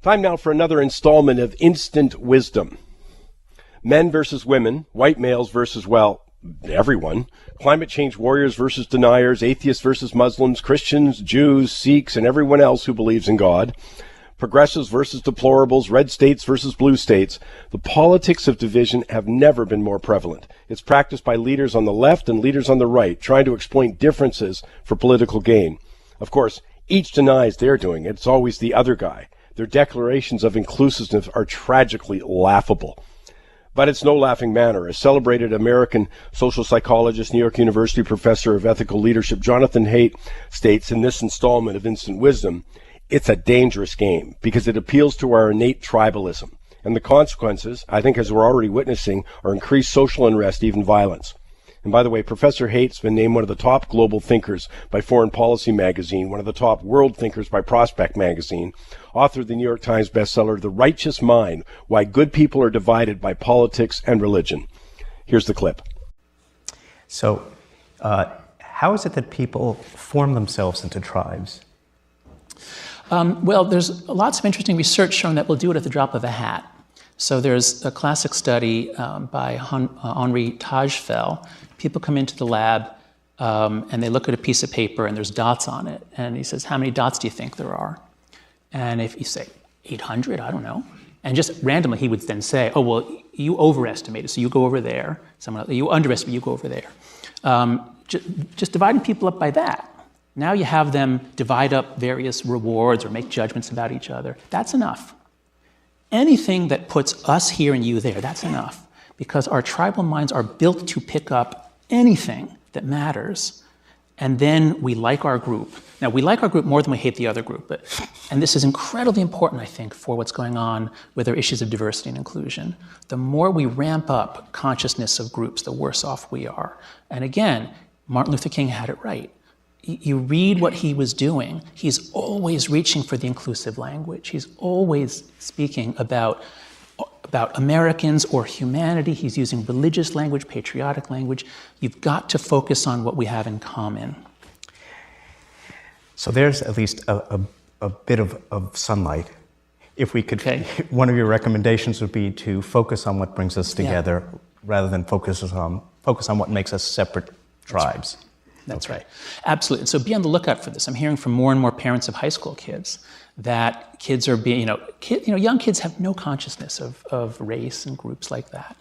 Time now for another installment of Instant Wisdom. Men versus women, white males versus, well, everyone. Climate change warriors versus deniers, atheists versus Muslims, Christians, Jews, Sikhs, and everyone else who believes in God. Progressives versus deplorables, red states versus blue states. The politics of division have never been more prevalent. It's practiced by leaders on the left and leaders on the right, trying to exploit differences for political gain. Of course, each denies they're doing it. It's always the other guy. Their declarations of inclusiveness are tragically laughable. But it's no laughing matter. A celebrated American social psychologist, New York University professor of ethical leadership, Jonathan Haidt, states in this installment of Instant Wisdom, it's a dangerous game because it appeals to our innate tribalism. And the consequences, I think as we're already witnessing, are increased social unrest, even violence. And by the way, Professor Haidt's been named one of the top global thinkers by Foreign Policy magazine, one of the top world thinkers by Prospect magazine, author of the New York Times bestseller, The Righteous Mind, Why Good People Are Divided by Politics and Religion. Here's the clip. So, how is it that people form themselves into tribes? Well, there's lots of interesting research showing that we'll do it at the drop of a hat. So there's a classic study by Henri Tajfel. People come into the lab and they look at a piece of paper and there's dots on it. And he says, how many dots do you think there are? And if you say 800, I don't know. And just randomly he would then say, oh, well, you overestimated, so you go over there. Someone else, you underestimated, you go over there. Just dividing people up by that. Now you have them divide up various rewards or make judgments about each other. That's enough. Anything that puts us here and you there, that's enough. Because our tribal minds are built to pick up anything that matters. And then we like our group. Now, we like our group more than we hate the other group. And this is incredibly important, I think, for what's going on with our issues of diversity and inclusion. The more we ramp up consciousness of groups, the worse off we are. And again, Martin Luther King had it right. You read what he was doing, he's always reaching for the inclusive language. He's always speaking about Americans or humanity. He's using religious language, patriotic language. You've got to focus on what we have in common. So there's at least a bit of sunlight. If we could, okay. One of your recommendations would be to focus on what brings us together rather than focus on what makes us separate tribes. That's right. Absolutely. And so be on the lookout for this. I'm hearing from more and more parents of high school kids that kids are being, young kids have no consciousness of race and groups like that.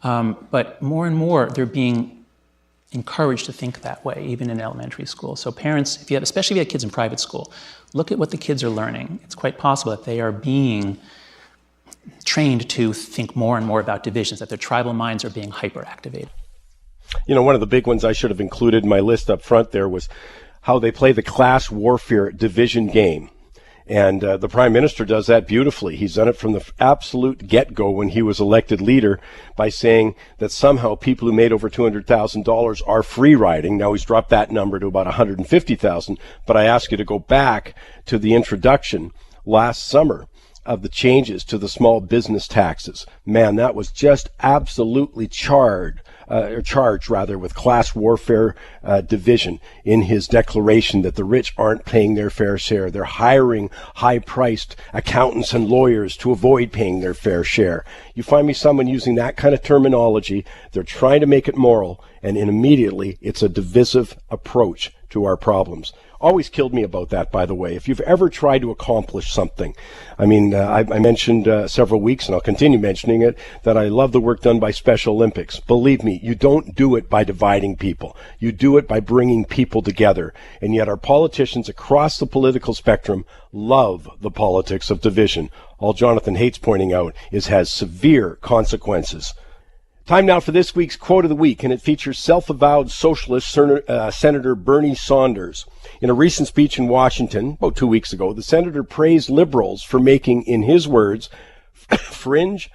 But more and more, they're being encouraged to think that way, even in elementary school. So parents, especially if you have kids in private school, look at what the kids are learning. It's quite possible that they are being trained to think more and more about divisions, that their tribal minds are being hyperactivated. One of the big ones I should have included in my list up front there was how they play the class warfare division game. And the Prime Minister does that beautifully. He's done it from the absolute get-go when he was elected leader by saying that somehow people who made over $200,000 are free riding. Now he's dropped that number to about $150,000. But I ask you to go back to the introduction last summer of the changes to the small business taxes. Man, that was just absolutely charged with class warfare division in his declaration that the rich aren't paying their fair share. They're hiring high-priced accountants and lawyers to avoid paying their fair share. You find me someone using that kind of terminology, they're trying to make it moral, and immediately it's a divisive approach to our problems. Always killed me about that, by the way. If you've ever tried to accomplish something, I mentioned several weeks, and I'll continue mentioning it, that I love the work done by Special Olympics. Believe me, you don't do it by dividing people. You do it by bringing people together. And yet our politicians across the political spectrum love the politics of division. All Jonathan Haidt's pointing out is has severe consequences. Time now for this week's Quote of the Week, and it features self-avowed socialist Senator Bernie Sanders. In a recent speech in Washington, about 2 weeks ago, the senator praised liberals for making, in his words, fringe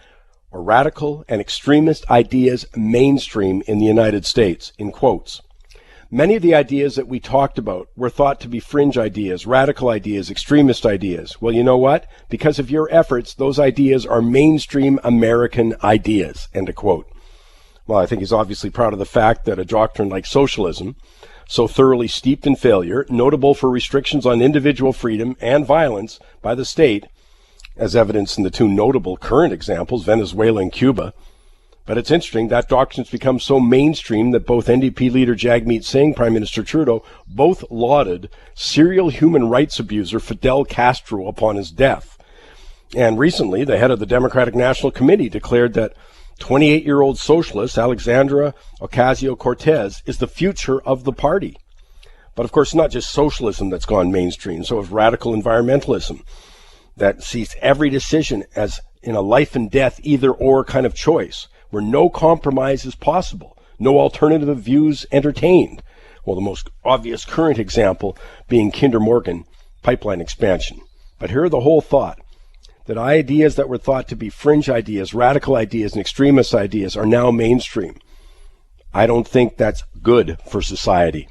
or radical and extremist ideas mainstream in the United States, in quotes. Many of the ideas that we talked about were thought to be fringe ideas, radical ideas, extremist ideas. Well, you know what? Because of your efforts, those ideas are mainstream American ideas, end of quote. Well, I think he's obviously proud of the fact that a doctrine like socialism, so thoroughly steeped in failure, notable for restrictions on individual freedom and violence by the state, as evidenced in the two notable current examples, Venezuela and Cuba. But it's interesting, that doctrine's become so mainstream that both NDP leader Jagmeet Singh, Prime Minister Trudeau, both lauded serial human rights abuser Fidel Castro upon his death. And recently, the head of the Democratic National Committee declared that 28-year-old socialist Alexandra Ocasio-Cortez is the future of the party. But of course, not just socialism that's gone mainstream, so is radical environmentalism that sees every decision as in a life and death either-or kind of choice, where no compromise is possible, no alternative views entertained. Well, the most obvious current example being Kinder Morgan pipeline expansion. But here the whole thought, that ideas that were thought to be fringe ideas, radical ideas, and extremist ideas are now mainstream. I don't think that's good for society.